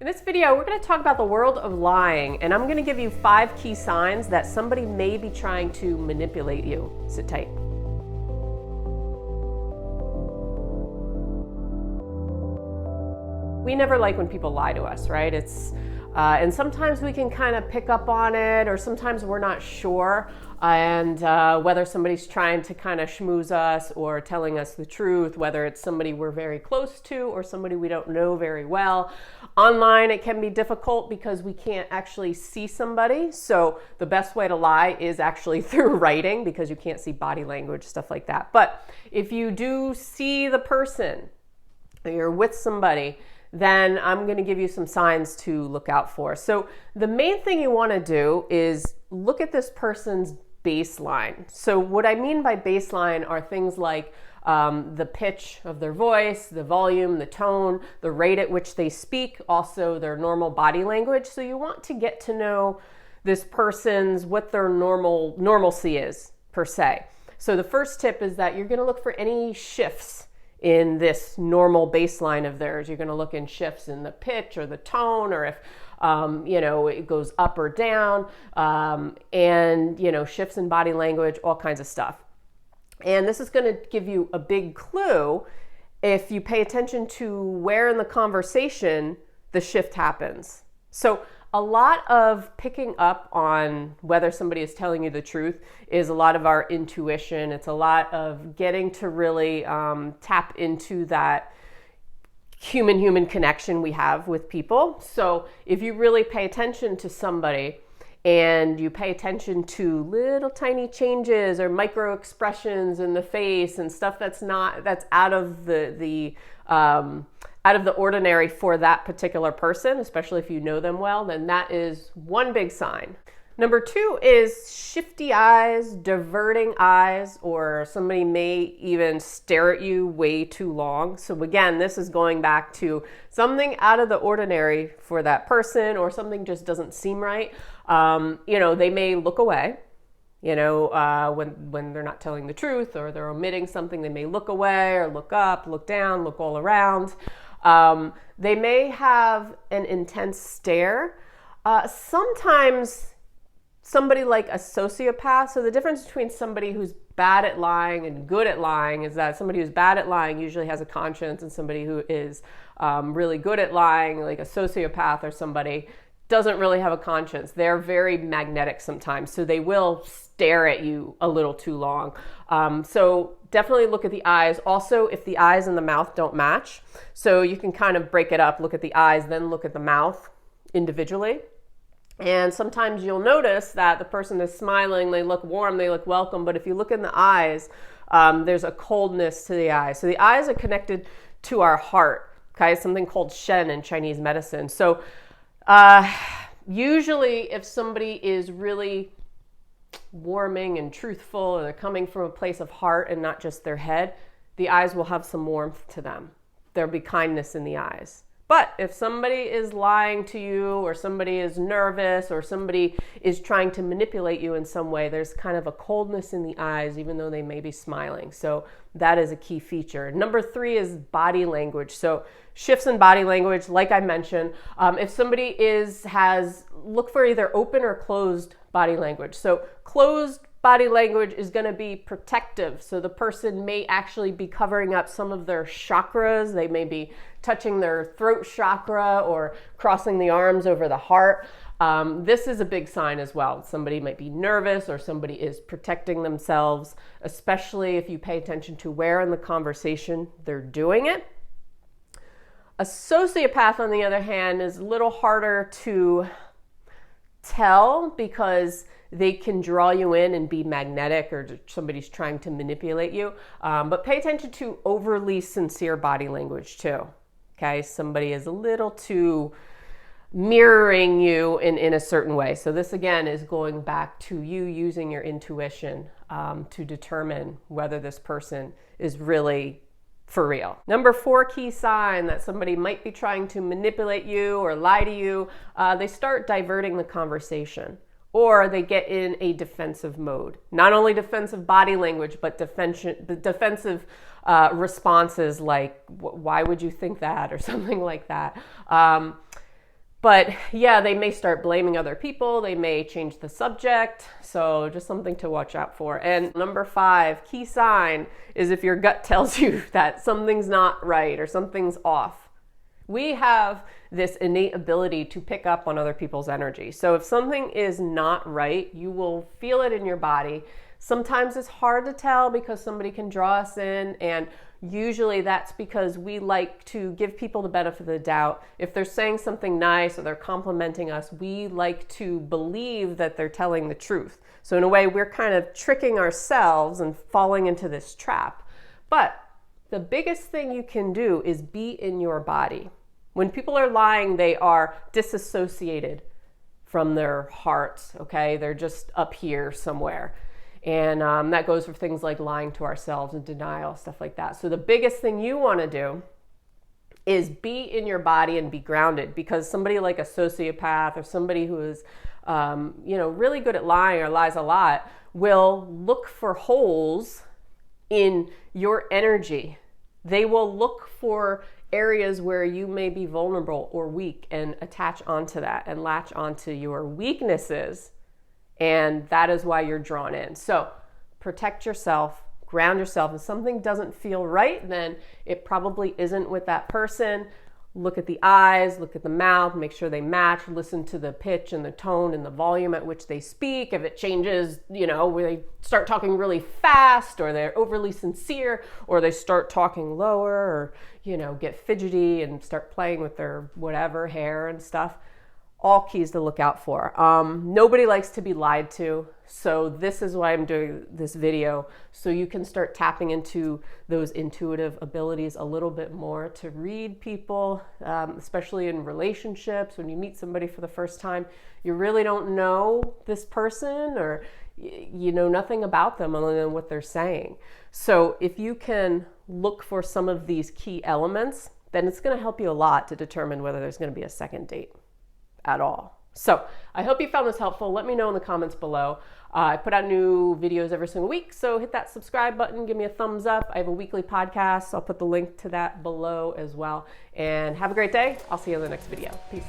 In this video, we're going to talk about the world of lying, and I'm going to give you 5 key signs that somebody may be trying to manipulate you. Sit tight. We never like when people lie to us, right? And sometimes we can kind of pick up on it, or sometimes we're not sure, and whether somebody's trying to kind of schmooze us or telling us the truth, whether it's somebody we're very close to or somebody we don't know very well. Online, it can be difficult because we can't actually see somebody. So the best way to lie is actually through writing, because you can't see body language, stuff like that. But if you do see the person, or you're with somebody, then I'm going to give you some signs to look out for. So the main thing you want to do is look at this person's baseline. So what I mean by baseline are things like the pitch of their voice, the volume, the tone, the rate at which they speak, also their normal body language. So you want to get to know this person's, what their normalcy is, per se. So the first tip is that you're going to look for any shifts in this normal baseline of theirs. You're going to look in shifts in the pitch or the tone, or if it goes up or down, and shifts in body language, all kinds of stuff. And this is going to give you a big clue if you pay attention to where in the conversation the shift happens. So a lot of picking up on whether somebody is telling you the truth is a lot of our intuition. It's a lot of getting to really tap into that human connection we have with people. So if you really pay attention to somebody and you pay attention to little tiny changes or micro expressions in the face and stuff that's out of the ordinary for that particular person, especially if you know them well, then that is one big sign. Number 2 is shifty eyes, diverting eyes, or somebody may even stare at you way too long. So again, this is going back to something out of the ordinary for that person, or something just doesn't seem right. They may look away. When they're not telling the truth or they're omitting something, they may look away or look up, look down, look all around. They may have an intense stare. Sometimes somebody like a sociopath. So the difference between somebody who's bad at lying and good at lying is that somebody who's bad at lying usually has a conscience, and somebody who is really good at lying, like a sociopath or somebody, doesn't really have a conscience. They're very magnetic sometimes, so they will stare at you a little too long. So definitely look at the eyes. Also, if the eyes and the mouth don't match, so you can kind of break it up, look at the eyes, then look at the mouth individually. And sometimes you'll notice that the person is smiling, they look warm, they look welcome, but if you look in the eyes, there's a coldness to the eyes. So the eyes are connected to our heart, okay? Something called Shen in Chinese medicine. So usually if somebody is really warming and truthful, and they're coming from a place of heart and not just their head, the eyes will have some warmth to them. There'll be kindness in the eyes. But if somebody is lying to you, or somebody is nervous, or somebody is trying to manipulate you in some way, there's kind of a coldness in the eyes, even though they may be smiling. So that is a key feature. Number 3 is body language. So shifts in body language, like I mentioned, if somebody look for either open or closed body language. So closed body language is going to be protective. So the person may actually be covering up some of their chakras. They may be touching their throat chakra or crossing the arms over the heart. This is a big sign as well. Somebody might be nervous, or somebody is protecting themselves, especially if you pay attention to where in the conversation they're doing it. A sociopath, on the other hand, is a little harder to tell because they can draw you in and be magnetic, or somebody's trying to manipulate you. But pay attention to overly sincere body language too. Okay, somebody is a little too mirroring you in a certain way. So this again is going back to you using your intuition to determine whether this person is really for real. Number 4 key sign that somebody might be trying to manipulate you or lie to you, they start diverting the conversation, or they get in a defensive mode. Not only defensive body language, but defensive responses like, why would you think that, or something like that. But yeah, they may start blaming other people. They may change the subject. So just something to watch out for. And number 5, key sign is if your gut tells you that something's not right or something's off. We have this innate ability to pick up on other people's energy. So if something is not right, you will feel it in your body. Sometimes it's hard to tell because somebody can draw us in, and usually that's because we like to give people the benefit of the doubt. If they're saying something nice or they're complimenting us, we like to believe that they're telling the truth. So in a way, we're kind of tricking ourselves and falling into this trap. But the biggest thing you can do is be in your body. When people are lying, they are disassociated from their hearts, okay? They're just up here somewhere. And that goes for things like lying to ourselves and denial, stuff like that. So the biggest thing you want to do is be in your body and be grounded, because somebody like a sociopath or somebody who is really good at lying or lies a lot will look for holes in your energy. They will look for areas where you may be vulnerable or weak and attach onto that and latch onto your weaknesses. And that is why you're drawn in. So protect yourself, ground yourself. If something doesn't feel right, then it probably isn't with that person. Look at the eyes, look at the mouth, make sure they match, listen to the pitch and the tone and the volume at which they speak. If it changes, where they start talking really fast or they're overly sincere or they start talking lower or, get fidgety and start playing with their whatever hair and stuff. All keys to look out for. Nobody likes to be lied to. So this is why I'm doing this video, so you can start tapping into those intuitive abilities a little bit more to read people, especially in relationships. When you meet somebody for the first time, you really don't know this person, or you know nothing about them other than what they're saying. So if you can look for some of these key elements, then it's going to help you a lot to determine whether there's going to be a second date at all. So I hope you found this helpful. Let me know in the comments below. I put out new videos every single week, so hit that subscribe button, give me a thumbs up. I have a weekly podcast. I'll put the link to that below as well. And have a great day. I'll see you in the next video. Peace.